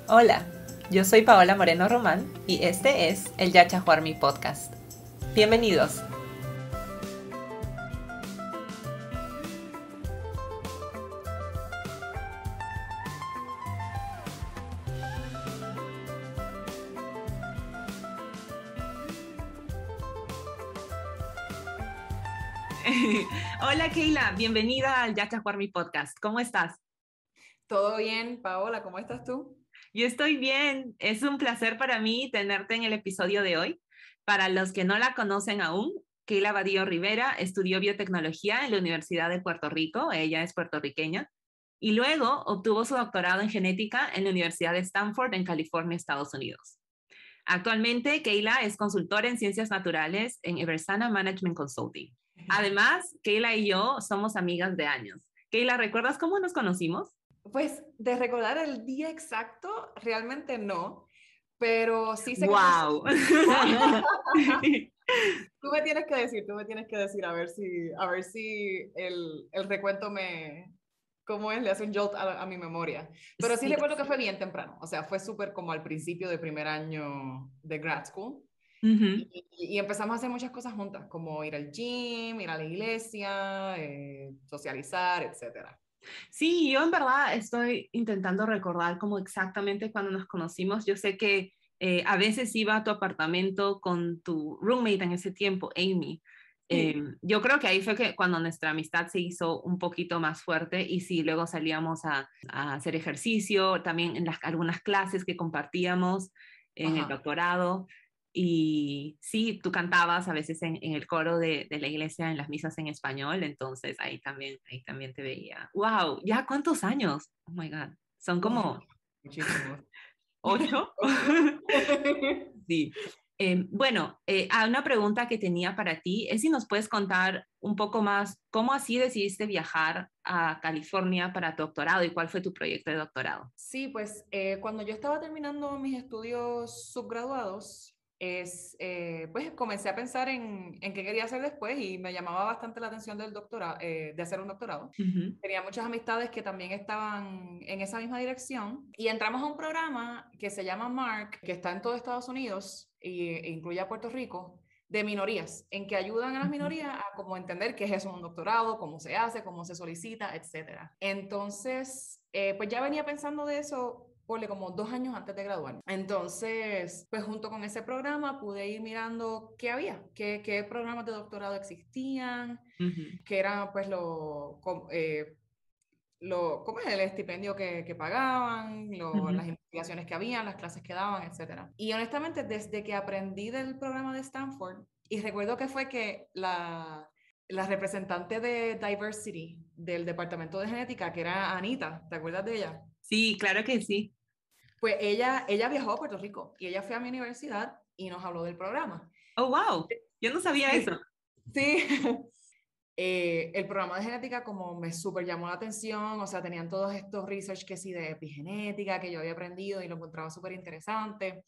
Hola, yo soy Paola Moreno Román y este es el Yachajuarmi Podcast. Bienvenidos. Hola Keila, bienvenida al Yachajuarmi Podcast. ¿Cómo estás? ¿Todo bien, Paola? ¿Cómo estás tú? Yo estoy bien. Es un placer para mí tenerte en el episodio de hoy. Para los que no la conocen aún, Keila Badillo Rivera estudió biotecnología en la Universidad de Puerto Rico. Ella es puertorriqueña. Y luego obtuvo su doctorado en genética en la Universidad de Stanford en California, Estados Unidos. Actualmente, Keila es consultora en ciencias naturales en Eversana Management Consulting. Además, Keila y yo somos amigas de años. Keila, ¿recuerdas cómo nos conocimos? Pues de recordar el día exacto, realmente no, pero sí sé que fue... ¡Wow! Tú me tienes que decir, a ver si el recuento ¿cómo es? Le hace un jolt a mi memoria. Pero sí Sí, recuerdo que fue bien temprano, o sea, fue súper como al principio de primer año de grad school. uh-huh. Y empezamos a hacer muchas cosas juntas, como ir al gym, ir a la iglesia, socializar, etcétera. Sí, yo en verdad estoy intentando recordar cómo exactamente cuando nos conocimos. Yo sé que a veces iba a tu apartamento con tu roommate en ese tiempo, Amy. Sí. Yo creo que ahí fue que cuando nuestra amistad se hizo un poquito más fuerte y sí, luego salíamos a hacer ejercicio, también en algunas clases que compartíamos en el Ajá. doctorado. Y sí, tú cantabas a veces en el coro de la iglesia, en las misas en español, entonces ahí también te veía. ¡Wow! ¿Ya cuántos años? Oh my God. Son Uf, como muchísimos. 8. Sí. Bueno, una pregunta que tenía para ti es si nos puedes contar un poco más cómo así decidiste viajar a California para tu doctorado y cuál fue tu proyecto de doctorado. Sí, pues cuando yo estaba terminando mis estudios subgraduados, pues comencé a pensar en qué quería hacer después y me llamaba bastante la atención del doctorado, de hacer un doctorado. Ujú, Tenía muchas amistades que también estaban en esa misma dirección y entramos a un programa que se llama MARC, que está en todo Estados Unidos e incluye a Puerto Rico, de minorías, en que ayudan a las ujú. minorías a como entender qué es eso un doctorado, cómo se hace, cómo se solicita, etcétera. Entonces, pues ya venía pensando de eso por como 2 años antes de graduarme. Entonces, pues junto con ese programa pude ir mirando qué había, qué programas de doctorado existían, Ujú, qué era pues ¿cómo es el estipendio que pagaban, ujú. las investigaciones que habían, las clases que daban, etcétera? Y honestamente, desde que aprendí del programa de Stanford, y recuerdo que fue que la representante de Diversity del Departamento de Genética, que era Anita, ¿te acuerdas de ella? Sí, claro que sí. Pues ella viajó a Puerto Rico y ella fue a mi universidad y nos habló del programa. Oh, wow. Yo no sabía eso. Sí, sí. El programa de genética como me súper llamó la atención, o sea, tenían todos estos research que sí de epigenética que yo había aprendido y lo encontraba súper interesante.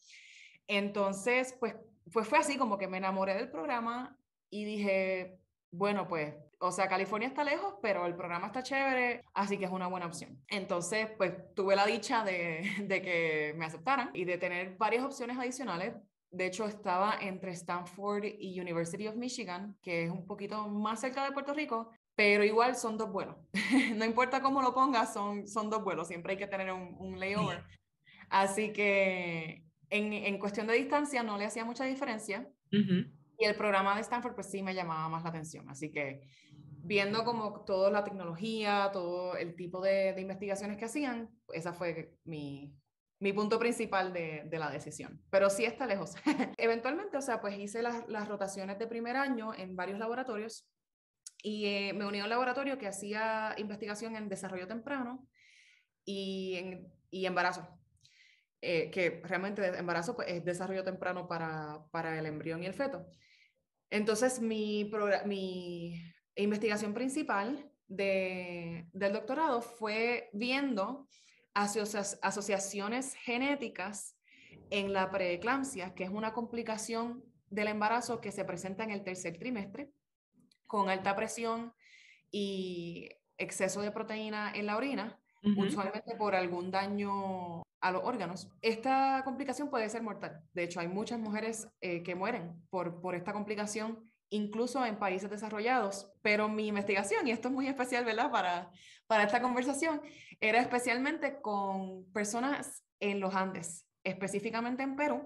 Entonces, pues fue así como que me enamoré del programa y dije, bueno, pues, o sea, California está lejos, pero el programa está chévere, así que es una buena opción. Entonces, pues tuve la dicha de que me aceptaran y de tener varias opciones adicionales. De hecho, estaba entre Stanford y University of Michigan, que es un poquito más cerca de Puerto Rico, pero igual son dos vuelos. No importa cómo lo pongas, son dos vuelos. Siempre hay que tener un layover. Así que en cuestión de distancia no le hacía mucha diferencia. Ujú. Y el programa de Stanford, pues sí me llamaba más la atención. Así que viendo como toda la tecnología, todo el tipo de investigaciones que hacían, esa fue mi punto principal de la decisión. Pero sí está lejos. Eventualmente, o sea, pues hice las rotaciones de primer año en varios laboratorios y me uní a un laboratorio que hacía investigación en desarrollo temprano y embarazo. Que realmente embarazo pues, es desarrollo temprano para el embrión y el feto. Entonces, mi investigación principal del doctorado fue viendo asociaciones genéticas en la preeclampsia, que es una complicación del embarazo que se presenta en el tercer trimestre, con alta presión y exceso de proteína en la orina, Ujú. usualmente por algún daño a los órganos. Esta complicación puede ser mortal. De hecho, hay muchas mujeres que mueren por esta complicación, incluso en países desarrollados. Pero mi investigación, y esto es muy especial, ¿verdad? Para esta conversación, era especialmente con personas en los Andes, específicamente en Perú,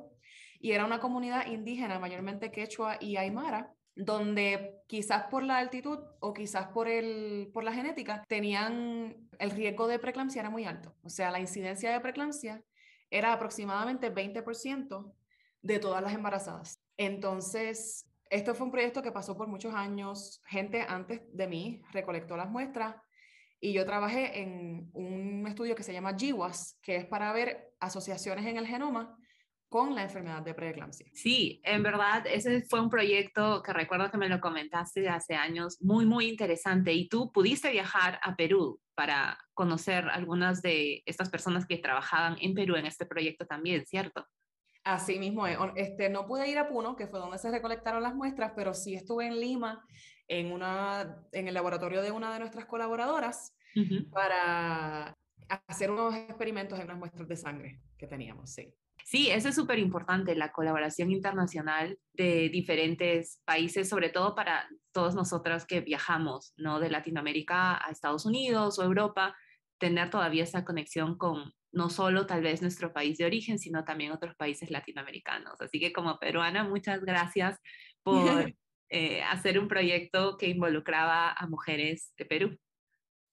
y era una comunidad indígena, mayormente quechua y aymara, donde quizás por la altitud o quizás por la genética tenían el riesgo de preeclampsia era muy alto. O sea, la incidencia de preeclampsia era aproximadamente 20% de todas las embarazadas. Entonces, esto fue un proyecto que pasó por muchos años. Gente antes de mí recolectó las muestras y yo trabajé en un estudio que se llama GWAS, que es para ver asociaciones en el genoma con la enfermedad de preeclampsia. Sí, en verdad, ese fue un proyecto que recuerdo que me lo comentaste hace años, muy, muy interesante. Y tú pudiste viajar a Perú para conocer algunas de estas personas que trabajaban en Perú en este proyecto también, ¿cierto? Así mismo es. No pude ir a Puno, que fue donde se recolectaron las muestras, pero sí estuve en Lima, en el laboratorio de una de nuestras colaboradoras, Ujú. para hacer unos experimentos en unas muestras de sangre que teníamos, sí. Sí, eso es súper importante, la colaboración internacional de diferentes países, sobre todo para todos nosotros que viajamos, ¿no? De Latinoamérica a Estados Unidos o Europa, tener todavía esa conexión con no solo tal vez nuestro país de origen, sino también otros países latinoamericanos. Así que como peruana, muchas gracias por hacer un proyecto que involucraba a mujeres de Perú.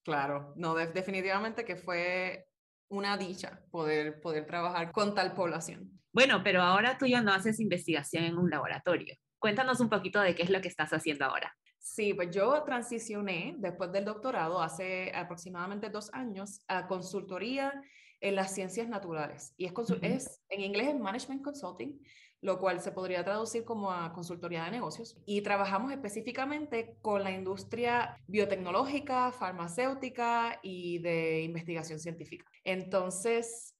Claro, no, definitivamente que fue una dicha poder trabajar con tal población. Bueno, pero ahora tú ya no haces investigación en un laboratorio. Cuéntanos un poquito de qué es lo que estás haciendo ahora. Sí, pues yo transicioné después del doctorado hace aproximadamente 2 años a consultoría en las ciencias naturales. Y Ujú. en inglés es Management Consulting, lo cual se podría traducir como a consultoría de negocios. Y trabajamos específicamente con la industria biotecnológica, farmacéutica y de investigación científica. Entonces,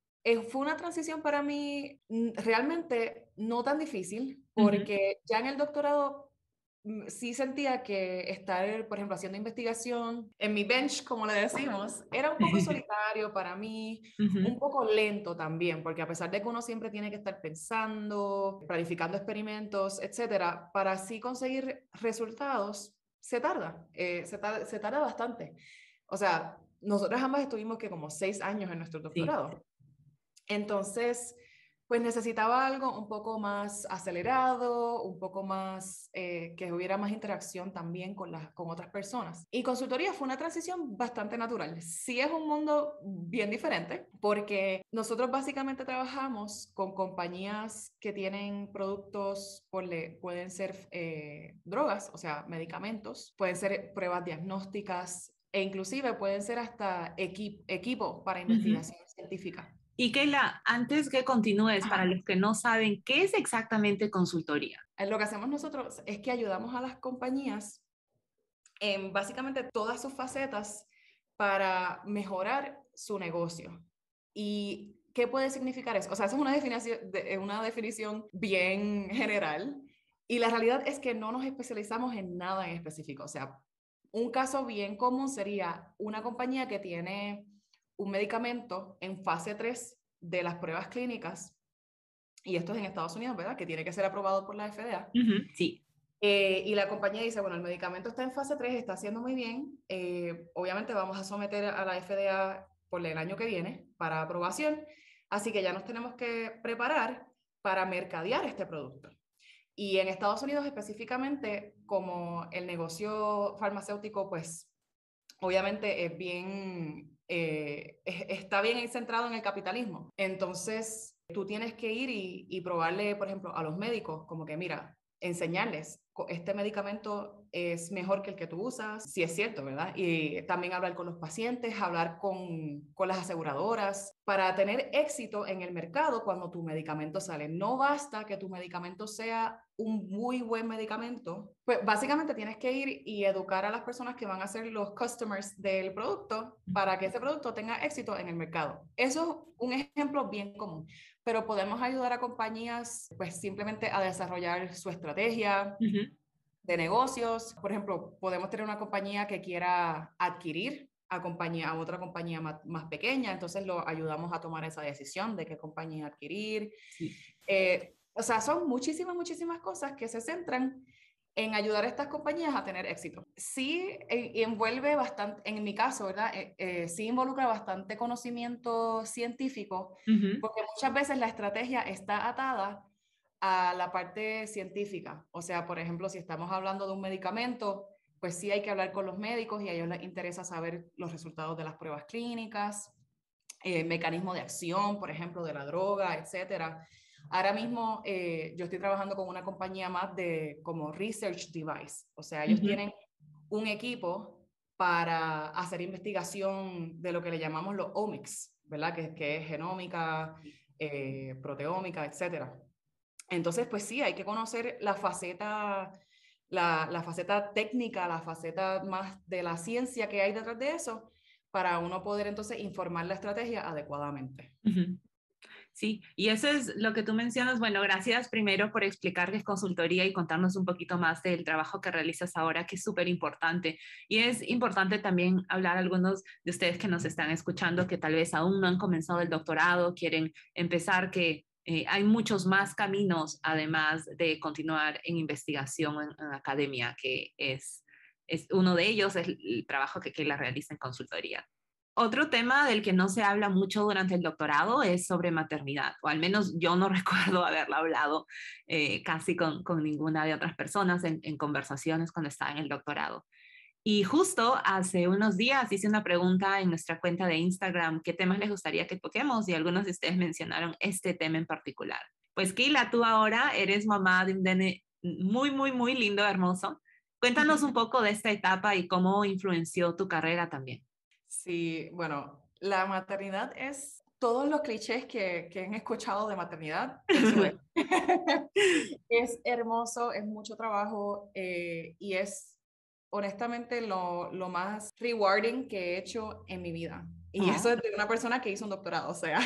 fue una transición para mí realmente no tan difícil, Ujú. porque ya en el doctorado sí sentía que estar, por ejemplo, haciendo investigación en mi bench, como le decimos, era un poco solitario para mí, un Ujú. poco lento también, porque a pesar de que uno siempre tiene que estar pensando, planificando experimentos, etcétera, para así conseguir resultados, se tarda bastante. O sea, nosotras ambas estuvimos que como 6 años en nuestro Sí. doctorado. Entonces, pues necesitaba algo un poco más acelerado, un poco más, que hubiera más interacción también con otras personas. Y consultoría fue una transición bastante natural. Sí es un mundo bien diferente porque nosotros básicamente trabajamos con compañías que tienen productos, pueden ser drogas, o sea, medicamentos, pueden ser pruebas diagnósticas e inclusive pueden ser hasta equipo para Ujú. investigación científica. Y Keila, antes que continúes, para Ajá. los que no saben, ¿qué es exactamente consultoría? Lo que hacemos nosotros es que ayudamos a las compañías en básicamente todas sus facetas para mejorar su negocio. ¿Y qué puede significar eso? O sea, eso es una definición bien general y la realidad es que no nos especializamos en nada en específico. O sea, un caso bien común sería una compañía que tiene un medicamento en fase 3 de las pruebas clínicas, y esto es en Estados Unidos, ¿verdad? Que tiene que ser aprobado por la FDA. Ujú. Sí. Y la compañía dice, bueno, el medicamento está en fase 3, está haciendo muy bien. Obviamente vamos a someter a la FDA por el año que viene para aprobación. Así que ya nos tenemos que preparar para mercadear este producto. Y en Estados Unidos específicamente, como el negocio farmacéutico, pues obviamente está bien centrado en el capitalismo. Entonces, tú tienes que ir y probarle, por ejemplo, a los médicos, como que, mira, enseñarles, este medicamento es mejor que el que tú usas, si es cierto, ¿verdad? Y también hablar con los pacientes, hablar con las aseguradoras, para tener éxito en el mercado cuando tu medicamento sale. No basta que tu medicamento sea un muy buen medicamento, pues básicamente tienes que ir y educar a las personas que van a ser los customers del producto para que ese producto tenga éxito en el mercado. Eso es un ejemplo bien común, pero podemos ayudar a compañías pues simplemente a desarrollar su estrategia Ujú. de negocios. Por ejemplo, podemos tener una compañía que quiera adquirir a otra compañía más pequeña, entonces lo ayudamos a tomar esa decisión de qué compañía adquirir. Sí. O sea, son muchísimas cosas que se centran en ayudar a estas compañías a tener éxito. Sí, envuelve bastante, en mi caso, ¿verdad? Sí involucra bastante conocimiento científico, porque muchas veces la estrategia está atada a la parte científica. O sea, por ejemplo, si estamos hablando de un medicamento, pues sí hay que hablar con los médicos y a ellos les interesa saber los resultados de las pruebas clínicas, mecanismo de acción, por ejemplo, de la droga, etcétera. Ahora mismo yo estoy trabajando con una compañía más de como research device, o sea, ellos tienen un equipo para hacer investigación de lo que le llamamos los omics, ¿verdad? Que es genómica, proteómica, etcétera. Entonces, pues sí, hay que conocer la faceta, la faceta técnica, la faceta más de la ciencia que hay detrás de eso, para uno poder entonces informar la estrategia adecuadamente. Sí, y eso es lo que tú mencionas. Bueno, gracias primero por explicar qué es consultoría y contarnos un poquito más del trabajo que realizas ahora, que es súper importante. Y es importante también hablar a algunos de ustedes que nos están escuchando, que tal vez aún no han comenzado el doctorado, quieren empezar, que hay muchos más caminos, además de continuar en investigación en academia, que es uno de ellos, es el trabajo que la realiza en consultoría. Otro tema del que no se habla mucho durante el doctorado es sobre maternidad, o al menos yo no recuerdo haberlo hablado casi con ninguna de otras personas en conversaciones cuando estaba en el doctorado. Y justo hace unos días hice una pregunta en nuestra cuenta de Instagram, ¿qué temas les gustaría que toquemos? Y algunos de ustedes mencionaron este tema en particular. Pues Keila, tú ahora eres mamá de un nene muy lindo, hermoso. Cuéntanos un poco de esta etapa y cómo influenció tu carrera también. Sí, bueno, la maternidad es todos los clichés que han escuchado de maternidad, eso es. Es hermoso, es mucho trabajo y es honestamente lo más rewarding que he hecho en mi vida. Y eso es de una persona que hizo un doctorado, o sea,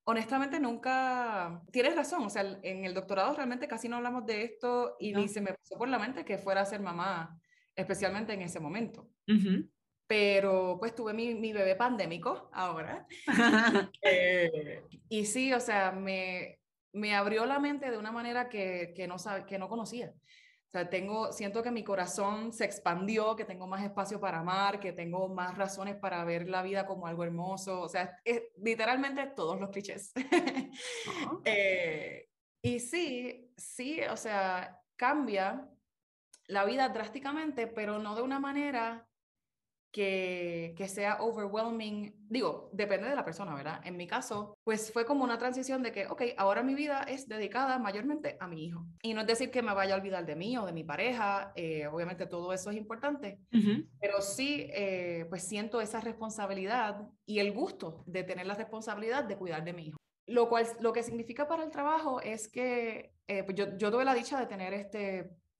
honestamente nunca, tienes razón, o sea, en el doctorado realmente casi no hablamos de esto y ni se me pasó por la mente que fuera a ser mamá, especialmente en ese momento. Pero pues tuve mi bebé pandémico ahora. Y sí, o sea, me abrió la mente de una manera que no conocía. O sea, siento que mi corazón se expandió, que tengo más espacio para amar, que tengo más razones para ver la vida como algo hermoso. O sea, literalmente todos los clichés. Y sí, o sea, cambia la vida drásticamente, pero no de una manera que sea overwhelming. Digo, depende de la persona, ¿verdad? En mi caso, pues fue como una transición de que, ok, ahora mi vida es dedicada mayormente a mi hijo. Y no es decir que me vaya a olvidar de mí o de mi pareja, obviamente todo eso es importante, pero sí, pues siento esa responsabilidad y el gusto de tener la responsabilidad de cuidar de mi hijo. Lo que significa para el trabajo es que pues yo tuve la dicha de tener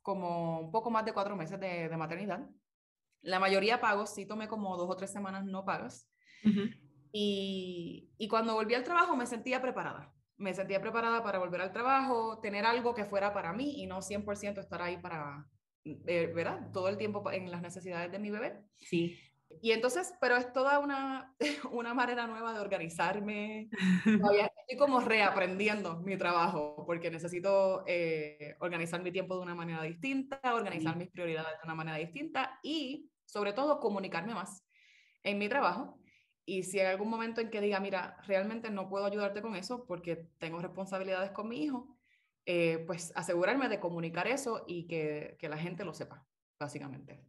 como un poco más de 4 meses de maternidad. La mayoría pagos, sí tomé como 2 o 3 semanas no pagas. Y cuando volví al trabajo me sentía preparada. Me sentía preparada para volver al trabajo, tener algo que fuera para mí y no 100% estar ahí para, ¿verdad? Todo el tiempo en las necesidades de mi bebé. Sí. Y entonces, pero es toda una manera nueva de organizarme. Todavía estoy como reaprendiendo mi trabajo porque necesito organizar mi tiempo de una manera distinta, organizar mis prioridades de una manera distinta y sobre todo comunicarme más en mi trabajo. Y si hay algún momento en que diga, mira, realmente no puedo ayudarte con eso porque tengo responsabilidades con mi hijo, pues asegurarme de comunicar eso y que la gente lo sepa, básicamente.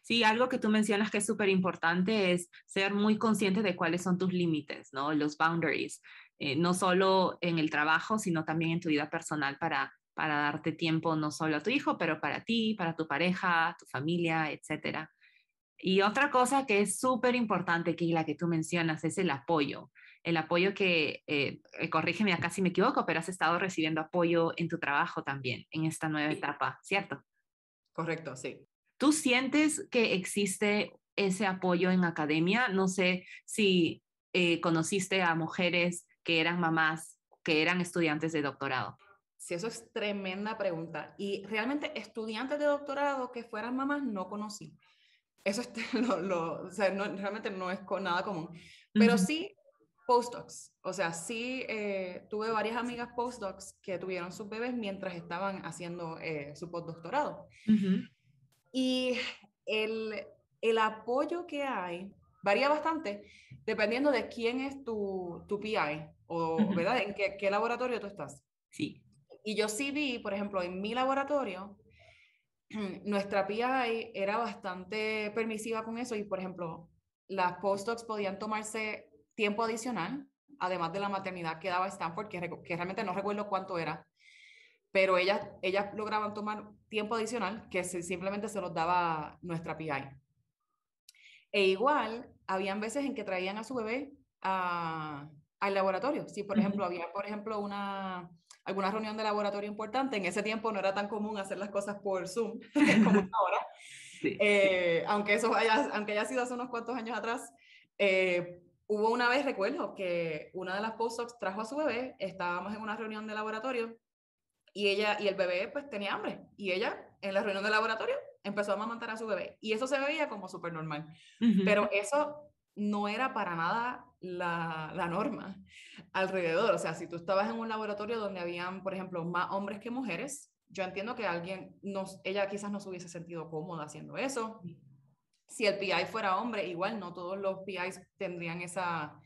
Sí, algo que tú mencionas que es súper importante es ser muy consciente de cuáles son tus límites, ¿no? Los boundaries, no solo en el trabajo, sino también en tu vida personal para darte tiempo no solo a tu hijo, pero para ti, para tu pareja, tu familia, etcétera. Y otra cosa que es súper importante, que la que tú mencionas, es el apoyo. El apoyo que, corrígeme acá si me equivoco, pero has estado recibiendo apoyo en tu trabajo también, en esta nueva etapa, ¿cierto? Correcto, sí. ¿Tú sientes que existe ese apoyo en academia? No sé si conociste a mujeres que eran mamás, que eran estudiantes de doctorado. Sí, eso es tremenda pregunta. Y realmente estudiantes de doctorado que fueran mamás no conocí. eso es o sea, realmente no es nada común. Pero Ujú, sí, postdocs. O sea, sí tuve varias amigas postdocs que tuvieron sus bebés mientras estaban haciendo su postdoctorado. ujú, Y el, el apoyo que hay varía bastante dependiendo de quién es tu PI o, ujú. ¿verdad? En qué laboratorio tú estás. Sí. Y yo sí vi, por ejemplo, en mi laboratorio, nuestra PI era bastante permisiva con eso y, por ejemplo, las postdocs podían tomarse tiempo adicional, además de la maternidad que daba Stanford, que realmente no recuerdo cuánto era, pero ellas lograban tomar tiempo adicional que simplemente se los daba nuestra PI. E igual, habían veces en que traían a su bebé al laboratorio. Si, por ejemplo, Ujú. había, alguna reunión de laboratorio importante, en ese tiempo no era tan común hacer las cosas por Zoom como es ahora. Sí. Aunque haya sido hace unos cuantos años atrás, hubo una vez, recuerdo, que una de las postdocs trajo a su bebé, estábamos en una reunión de laboratorio y el bebé pues tenía hambre y ella en la reunión de laboratorio empezó a amamantar a su bebé y eso se veía como súper normal, Ujú, pero eso no era para nada la norma alrededor. O sea, si tú estabas en un laboratorio donde habían, por ejemplo, más hombres que mujeres, yo entiendo que ella quizás no se hubiese sentido cómoda haciendo eso. Si el PI fuera hombre, igual no todos los PIs tendrían esa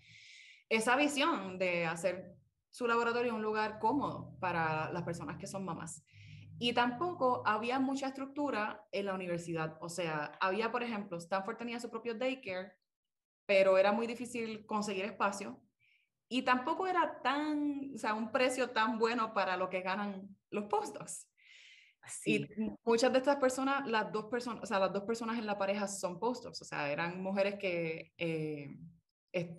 visión de hacer su laboratorio un lugar cómodo para las personas que son mamás. Y tampoco había mucha estructura en la universidad. O sea, había, por ejemplo, Stanford tenía su propio daycare, pero era muy difícil conseguir espacio. Y tampoco era o sea, un precio tan bueno para lo que ganan los postdocs. sí. Y muchas de estas personas, o sea, las dos personas en la pareja son postdocs, o sea, eran mujeres que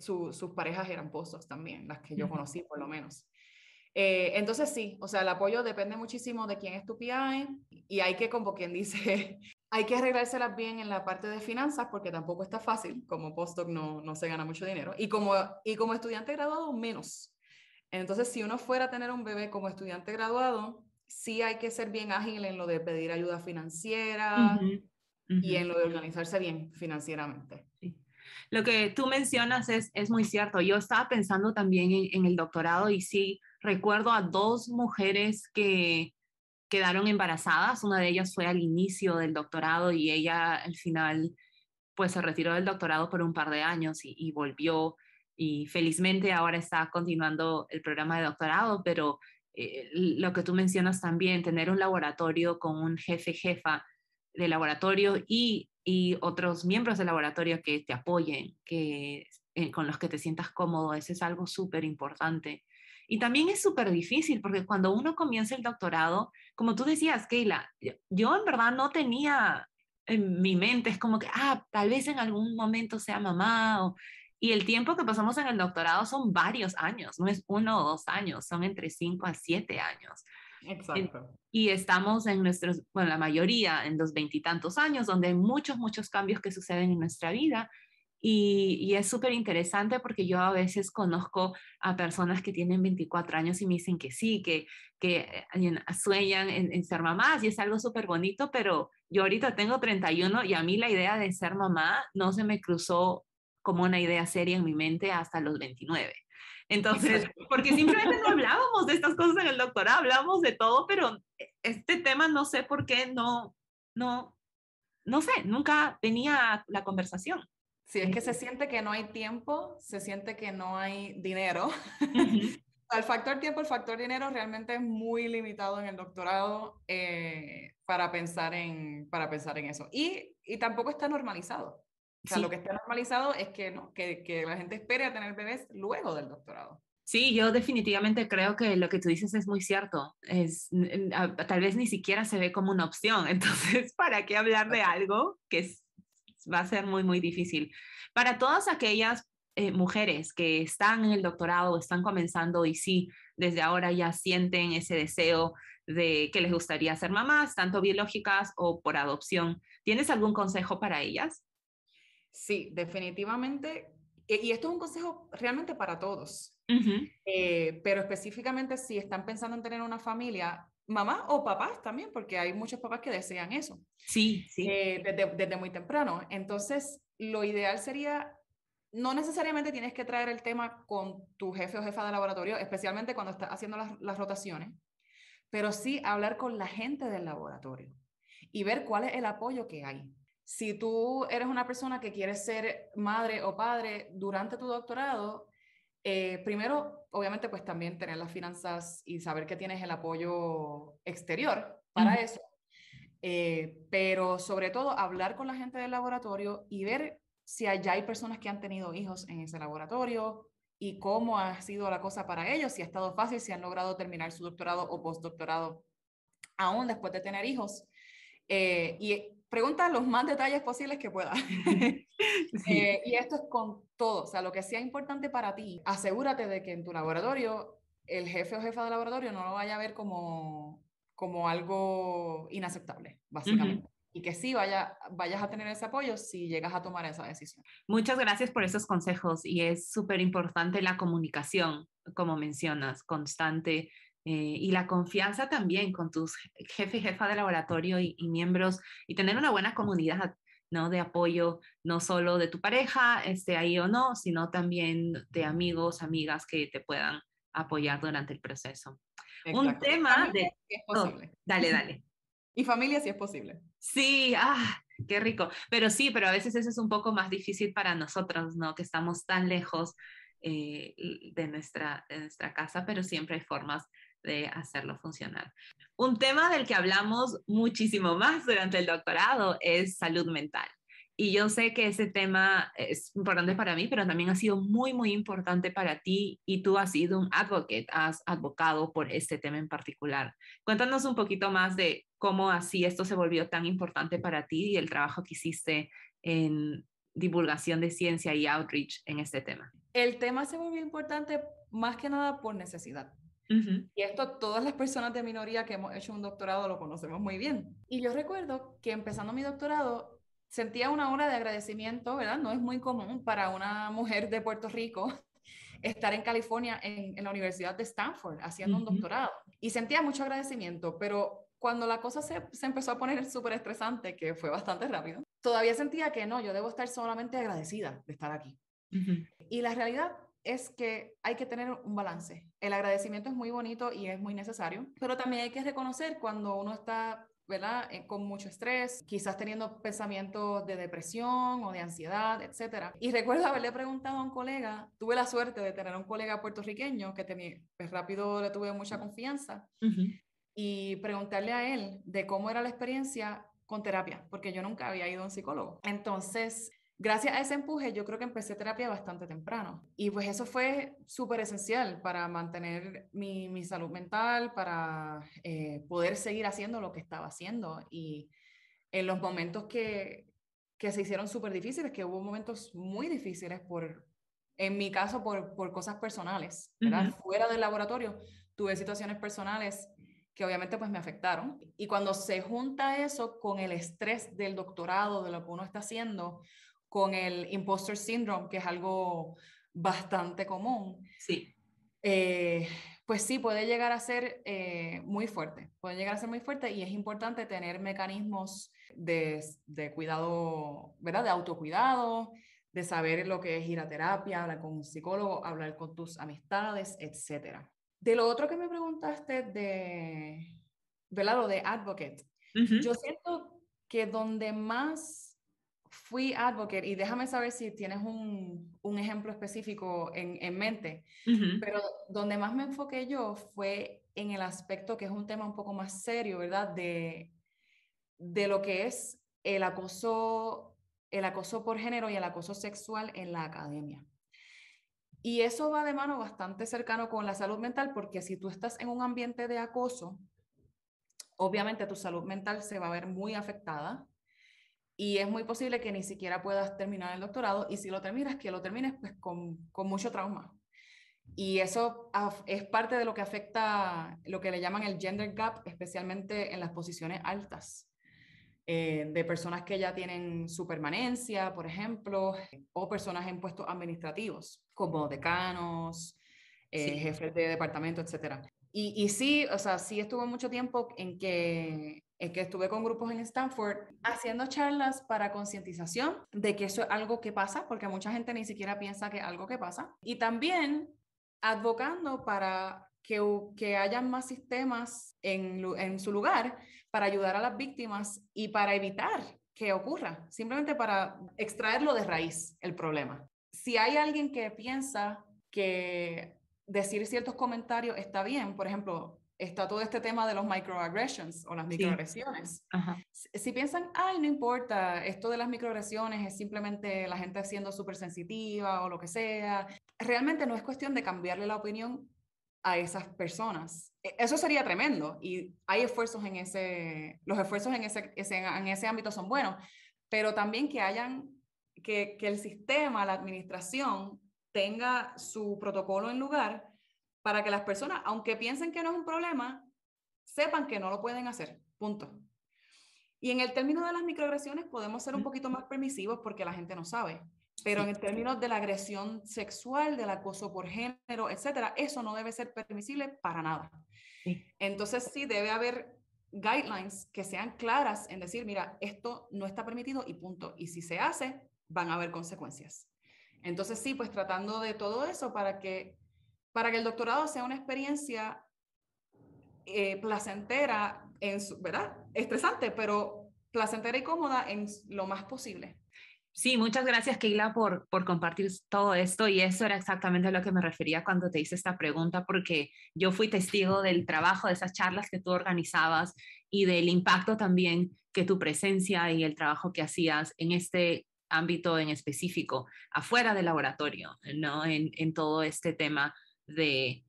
sus parejas eran postdocs también, las que yo Ujú. conocí por lo menos. Entonces sí, o sea, el apoyo depende muchísimo de quién es tu PI y hay que, como quien dice, hay que arreglárselas bien en la parte de finanzas porque tampoco está fácil, como postdoc no se gana mucho dinero y como estudiante graduado menos. Entonces, si uno fuera a tener un bebé como estudiante graduado, sí hay que ser bien ágil en lo de pedir ayuda financiera Ujú, y ujú. en lo de organizarse bien financieramente. Sí. Lo que tú mencionas es muy cierto. Yo estaba pensando también en el doctorado y sí, recuerdo a dos mujeres que quedaron embarazadas. Una de ellas fue al inicio del doctorado y ella al final pues se retiró del doctorado por un par de años y volvió y felizmente ahora está continuando el programa de doctorado, pero lo que tú mencionas también, tener un laboratorio con un jefe, jefa de laboratorio y otros miembros del laboratorio que te apoyen, con los que te sientas cómodo, eso es algo súper importante. Y también es súper difícil porque cuando uno comienza el doctorado, como tú decías, Keila, yo en verdad no tenía en mi mente, es como que, tal vez en algún momento sea mamá. Y el tiempo que pasamos en el doctorado son varios años, no es 1 o 2 años, son entre 5 a 7 años. En- Exacto. y estamos en nuestros, bueno, la mayoría en los veintitantos años, donde hay muchos, muchos cambios que suceden en nuestra vida. Y es súper interesante porque yo a veces conozco a personas que tienen 24 años y me dicen que sí, que sueñan en ser mamás y es algo súper bonito, pero yo ahorita tengo 31 y a mí la idea de ser mamá no se me cruzó como una idea seria en mi mente hasta los 29. Entonces, Exacto. porque simplemente no hablábamos de estas cosas en el doctorado, hablábamos de todo, pero este tema no sé por qué no, no sé, nunca venía la conversación. Si es que se siente que no hay tiempo, se siente que no hay dinero. Ujú. El factor tiempo, el factor dinero realmente es muy limitado en el doctorado para pensar en eso. Y tampoco está normalizado. O sea, lo Sí, que está normalizado es que, ¿no? que la gente espere a tener bebés luego del doctorado. sí, yo definitivamente creo que lo que tú dices es muy cierto. Tal vez ni siquiera se ve como una opción. Entonces, ¿para qué hablar de Exacto. algo que va a ser muy, muy difícil? Para todas aquellas mujeres que están en el doctorado o están comenzando y sí, desde ahora ya sienten ese deseo de que les gustaría ser mamás, tanto biológicas o por adopción, ¿tienes algún consejo para ellas? Sí, definitivamente. Y esto es un consejo realmente para todos. Ujú, Pero específicamente si están pensando en tener una familia, mamá o papás también, porque hay muchos papás que desean eso Sí, sí. desde muy temprano. Entonces, lo ideal sería, no necesariamente tienes que traer el tema con tu jefe o jefa de laboratorio, especialmente cuando estás haciendo las rotaciones, pero sí hablar con la gente del laboratorio y ver cuál es el apoyo que hay. Si tú eres una persona que quiere ser madre o padre durante tu doctorado, primero, obviamente, pues también tener las finanzas y saber que tienes el apoyo exterior para Ujú. eso, pero sobre todo hablar con la gente del laboratorio y ver si allá hay personas que han tenido hijos en ese laboratorio y cómo ha sido la cosa para ellos, si ha estado fácil, si han logrado terminar su doctorado o postdoctorado aún después de tener hijos. Y pregunta los más detalles posibles que pueda. Sí. Y esto es con todo, o sea, lo que sea importante para ti, asegúrate de que en tu laboratorio el jefe o jefa de laboratorio no lo vaya a ver como algo inaceptable, Ujú. básicamente. Y que sí vayas a tener ese apoyo si llegas a tomar esa decisión. Muchas gracias por esos consejos y es súper importante la comunicación, como mencionas, constante y la confianza también con tus jefe y jefa de laboratorio y miembros y tener una buena comunidad, ¿no? De apoyo, no solo de tu pareja, esté ahí o no, sino también de amigos, amigas que te puedan apoyar durante el proceso. Un Exacto. Y tema familia, de... si es Oh, posible. dale, dale. Y familia, si es posible. Sí, qué rico. Pero sí, pero a veces eso es un poco más difícil para nosotros, ¿no? Que estamos tan lejos de nuestra casa, pero siempre hay formas de hacerlo funcionar. Un tema del que hablamos muchísimo más durante el doctorado es salud mental. Y yo sé que ese tema es importante para mí, pero también ha sido muy, muy importante para ti y tú has sido un advocate, has advocado por este tema en particular. Cuéntanos un poquito más de cómo así esto se volvió tan importante para ti y el trabajo que hiciste en divulgación de ciencia y outreach en este tema. El tema se volvió importante más que nada por necesidad. Ujú, Y esto todas las personas de minoría que hemos hecho un doctorado lo conocemos muy bien. Y yo recuerdo que empezando mi doctorado sentía una ola de agradecimiento, ¿verdad? No es muy común para una mujer de Puerto Rico estar en California en la Universidad de Stanford haciendo un ujú, doctorado. Y sentía mucho agradecimiento, pero cuando la cosa se empezó a poner súper estresante, que fue bastante rápido, todavía sentía que no, yo debo estar solamente agradecida de estar aquí. ujú, Y la realidad es que hay que tener un balance. El agradecimiento es muy bonito y es muy necesario, pero también hay que reconocer cuando uno está, ¿verdad? Con mucho estrés, quizás teniendo pensamientos de depresión o de ansiedad, etcétera. Y recuerdo haberle preguntado a un colega, tuve la suerte de tener un colega puertorriqueño que tenía, pues rápido le tuve mucha confianza ujú. y preguntarle a él de cómo era la experiencia con terapia, porque yo nunca había ido a un psicólogo. Entonces, gracias a ese empuje, yo creo que empecé terapia bastante temprano. Y pues eso fue súper esencial para mantener mi salud mental, para poder seguir haciendo lo que estaba haciendo. Y en los momentos que se hicieron súper difíciles, que hubo momentos muy difíciles en mi caso, por cosas personales, ¿verdad? Ujú. Fuera del laboratorio, tuve situaciones personales que obviamente pues me afectaron. Y cuando se junta eso con el estrés del doctorado, de lo que uno está haciendo, con el imposter syndrome, que es algo bastante común, Sí. eh, pues sí, puede llegar a ser muy fuerte, puede llegar a ser muy fuerte y es importante tener mecanismos de cuidado, ¿verdad? De autocuidado, de saber lo que es ir a terapia, hablar con un psicólogo, hablar con tus amistades, etcétera. De lo otro que me preguntaste ¿verdad? Lo de advocate, Ujú, yo siento que donde más fui advocate, y déjame saber si tienes un ejemplo específico en mente, ujú. pero donde más me enfoqué yo fue en el aspecto que es un tema un poco más serio, ¿verdad? De lo que es el acoso por género y el acoso sexual en la academia. Y eso va de mano bastante cercano con la salud mental, porque si tú estás en un ambiente de acoso, obviamente tu salud mental se va a ver muy afectada y es muy posible que ni siquiera puedas terminar el doctorado y si lo terminas, que lo termines pues con mucho trauma. Y eso es parte de lo que afecta lo que le llaman el gender gap, especialmente en las posiciones altas, de personas que ya tienen su permanencia, por ejemplo, o personas en puestos administrativos, como decanos, Sí. jefes de departamento, etcétera. Y sí, o sea, sí estuve mucho tiempo en que estuve con grupos en Stanford haciendo charlas para concientización de que eso es algo que pasa, porque mucha gente ni siquiera piensa que es algo que pasa. Y también advocando para que haya más sistemas en su lugar para ayudar a las víctimas y para evitar que ocurra, simplemente para extraerlo de raíz, el problema. Si hay alguien que piensa que decir ciertos comentarios está bien, por ejemplo, está todo este tema de los microaggressions o las Sí. microagresiones. Ajá. Si piensan, ay, no importa, esto de las microagresiones es simplemente la gente siendo súper sensitiva o lo que sea, realmente no es cuestión de cambiarle la opinión a esas personas. Eso sería tremendo y hay esfuerzos los esfuerzos en ese ámbito son buenos, pero también que el sistema, la administración tenga su protocolo en lugar para que las personas, aunque piensen que no es un problema, sepan que no lo pueden hacer, punto. Y en el término de las microagresiones podemos ser un poquito más permisivos porque la gente no sabe, pero Sí. en términos de la agresión sexual, del acoso por género, etcétera, eso no debe ser permisible para nada. Sí. Entonces sí debe haber guidelines que sean claras en decir, mira, esto no está permitido y punto. Y si se hace, van a haber consecuencias. Entonces sí, pues tratando de todo eso para que el doctorado sea una experiencia placentera, ¿verdad? Estresante, pero placentera y cómoda en lo más posible. Sí, muchas gracias, Keila, por compartir todo esto. Y eso era exactamente a lo que me refería cuando te hice esta pregunta, porque yo fui testigo del trabajo de esas charlas que tú organizabas y del impacto también que tu presencia y el trabajo que hacías en este ámbito en específico, afuera del laboratorio, ¿no? En todo este tema de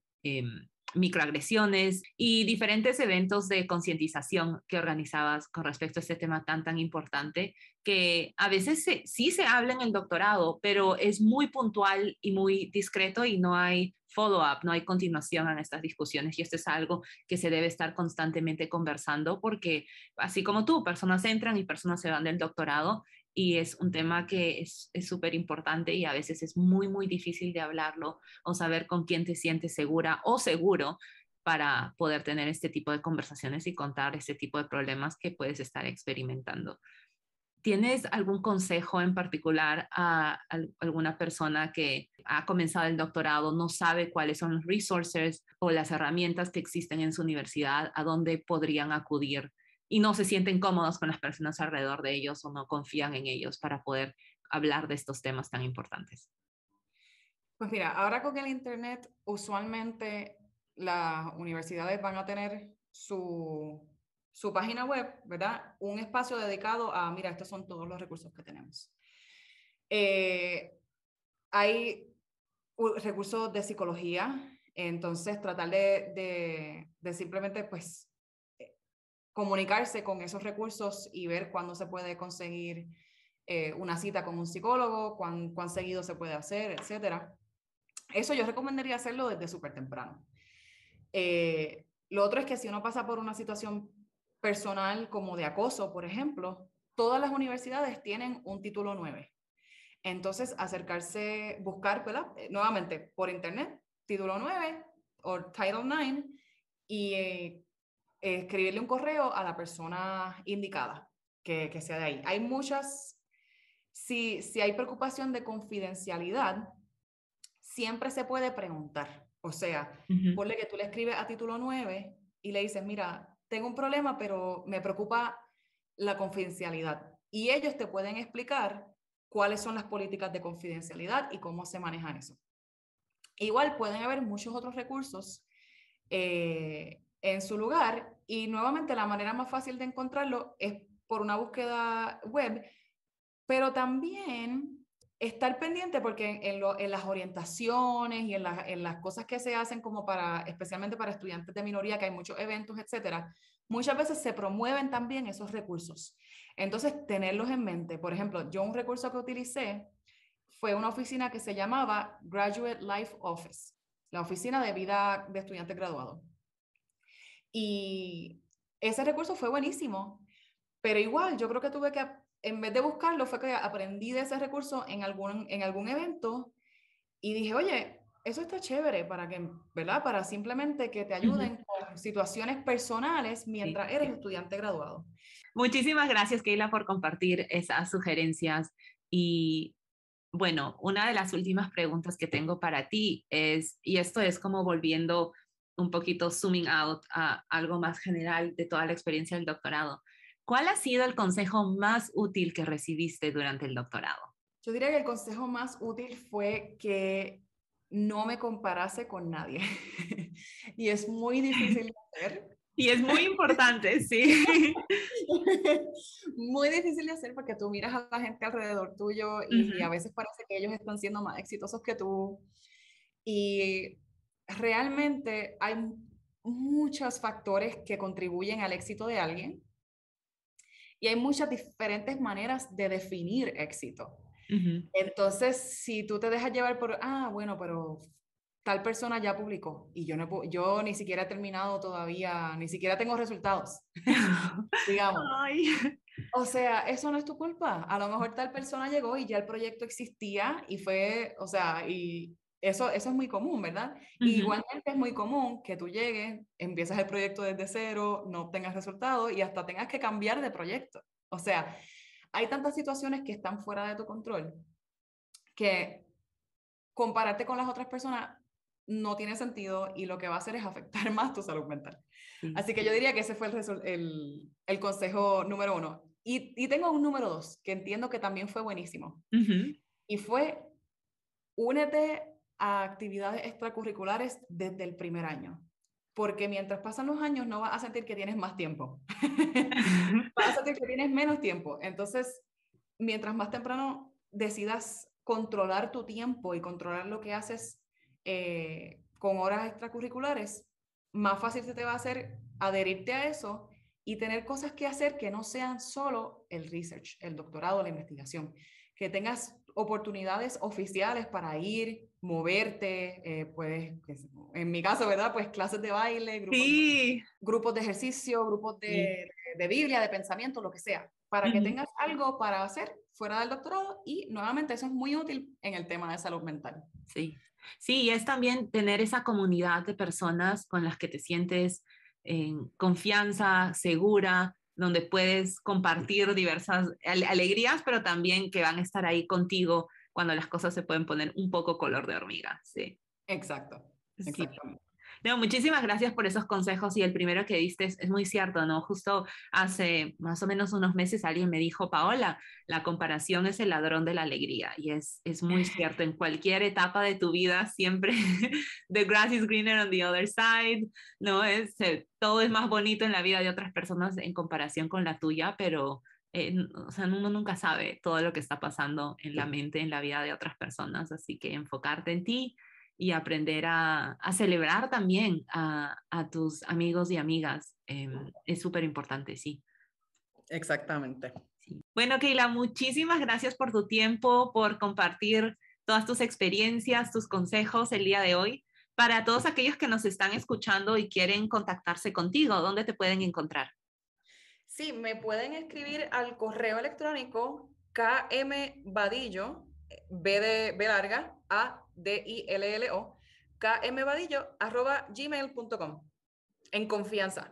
microagresiones y diferentes eventos de concientización que organizabas con respecto a este tema tan importante que a veces sí se habla en el doctorado, pero es muy puntual y muy discreto y no hay follow-up, no hay continuación en estas discusiones y esto es algo que se debe estar constantemente conversando porque así como tú, personas entran y personas se van del doctorado y es un tema que es súper importante y a veces es muy difícil de hablarlo o saber con quién te sientes segura o seguro para poder tener este tipo de conversaciones y contar este tipo de problemas que puedes estar experimentando. ¿Tienes algún consejo en particular a alguna persona que ha comenzado el doctorado, no sabe cuáles son los resources o las herramientas que existen en su universidad, a dónde podrían acudir y no se sienten cómodos con las personas alrededor de ellos o no confían en ellos para poder hablar de estos temas tan importantes? Pues mira, ahora con el Internet, usualmente las universidades van a tener su página web, ¿verdad? Un espacio dedicado a, mira, estos son todos los recursos que tenemos. Hay recursos de psicología, entonces tratar de simplemente, pues, comunicarse con esos recursos y ver cuándo se puede conseguir una cita con un psicólogo, cuán seguido se puede hacer, etcétera. Eso yo recomendaría hacerlo desde súper temprano. Lo otro es que si uno pasa por una situación personal como de acoso, por ejemplo, todas las universidades tienen un título 9. Entonces, acercarse, buscar, ¿verdad? Nuevamente, por internet, título 9 o Title 9 y escribirle un correo a la persona indicada que sea de ahí. Hay muchas, si hay preocupación de confidencialidad, siempre se puede preguntar. O sea, ponle que tú le escribes a título 9 y le dices, mira, tengo un problema, pero me preocupa la confidencialidad. Y ellos te pueden explicar cuáles son las políticas de confidencialidad y cómo se maneja eso. Igual pueden haber muchos otros recursos en su lugar y nuevamente la manera más fácil de encontrarlo es por una búsqueda web, pero también estar pendiente porque en las orientaciones y en las cosas que se hacen como especialmente para estudiantes de minoría, que hay muchos eventos, etcétera, muchas veces se promueven también esos recursos. Entonces, tenerlos en mente. Por ejemplo, yo un recurso que utilicé fue una oficina que se llamaba Graduate Life Office, la oficina de vida de estudiantes graduados. Y ese recurso fue buenísimo, pero igual yo creo que tuve que, en vez de buscarlo, fue que aprendí de ese recurso en algún evento y dije, oye, eso está chévere para que, ¿verdad? Para simplemente que te ayuden con situaciones personales mientras eres estudiante graduado. Muchísimas gracias, Keila, por compartir esas sugerencias. Y bueno, una de las últimas preguntas que tengo para ti es, y esto es como volviendo un poquito zooming out a algo más general de toda la experiencia del doctorado. ¿Cuál ha sido el consejo más útil que recibiste durante el doctorado? Yo diría que el consejo más útil fue que no me comparase con nadie. Y es muy difícil de hacer. Y es muy importante, sí. Muy difícil de hacer porque tú miras a la gente alrededor tuyo y a veces parece que ellos están siendo más exitosos que tú. Y realmente hay muchos factores que contribuyen al éxito de alguien y hay muchas diferentes maneras de definir éxito. Entonces, si tú te dejas llevar por, bueno, pero tal persona ya publicó y yo ni siquiera he terminado todavía, ni siquiera tengo resultados, digamos. Ay. O sea, eso no es tu culpa. A lo mejor tal persona llegó y ya el proyecto existía y fue, o sea, y eso es muy común, ¿verdad? Y igualmente es muy común que tú llegues, empiezas el proyecto desde cero, no obtengas resultados y hasta tengas que cambiar de proyecto. O sea, hay tantas situaciones que están fuera de tu control que compararte con las otras personas no tiene sentido y lo que va a hacer es afectar más tu salud mental. Sí. Así que yo diría que ese fue el consejo número 1. Y tengo un número 2 que entiendo que también fue buenísimo. Y fue, únete a actividades extracurriculares desde el primer año. Porque mientras pasan los años no vas a sentir que tienes más tiempo. Vas a sentir que tienes menos tiempo. Entonces, mientras más temprano decidas controlar tu tiempo y controlar lo que haces con horas extracurriculares, más fácil se te va a hacer adherirte a eso y tener cosas que hacer que no sean solo el research, el doctorado, la investigación. Que tengas oportunidades oficiales para ir, moverte, pues, en mi caso, ¿verdad? Pues clases de baile, grupos de ejercicio, grupos de Biblia, de pensamiento, lo que sea, para que tengas algo para hacer fuera del doctorado y nuevamente eso es muy útil en el tema de salud mental. Sí, sí, es también tener esa comunidad de personas con las que te sientes en confianza, segura, donde puedes compartir diversas alegrías, pero también que van a estar ahí contigo cuando las cosas se pueden poner un poco color de hormiga. Sí. Exacto. Exactamente. No, muchísimas gracias por esos consejos y el primero que diste es muy cierto, ¿no? Justo hace más o menos unos meses alguien me dijo, Paola, la comparación es el ladrón de la alegría y es muy cierto, en cualquier etapa de tu vida siempre the grass is greener on the other side, ¿no? Todo es más bonito en la vida de otras personas en comparación con la tuya, pero o sea, uno nunca sabe todo lo que está pasando en la mente, en la vida de otras personas, así que enfocarte en ti y aprender a celebrar también a tus amigos y amigas es súper importante, sí. Exactamente. Sí. Bueno, Keila, muchísimas gracias por tu tiempo, por compartir todas tus experiencias, tus consejos el día de hoy. Para todos aquellos que nos están escuchando y quieren contactarse contigo, ¿dónde te pueden encontrar? Sí, me pueden escribir al correo electrónico kmbadillo, B de B larga, ADILLO, kmbadillo@gmail.com, en confianza.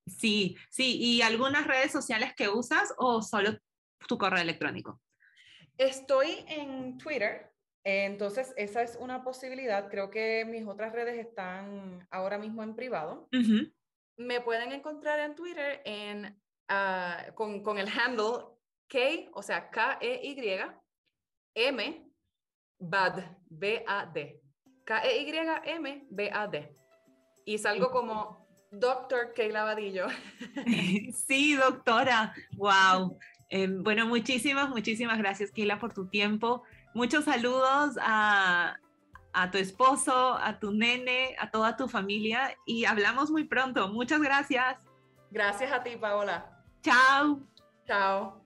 Sí, sí. ¿Y algunas redes sociales que usas o solo tu correo electrónico? Estoy en Twitter, entonces esa es una posibilidad. Creo que mis otras redes están ahora mismo en privado. Me pueden encontrar en Twitter con el handle K, o sea, KEY, BAD, B-A-D. KEY, B-A-D. Y salgo como Dr. Keila Vadillo. Sí, doctora. Wow. Bueno, muchísimas gracias, Keila, por tu tiempo. Muchos saludos a tu esposo, a tu nene, a toda tu familia y hablamos muy pronto. Muchas gracias. Gracias a ti, Paola. Chao. Chao.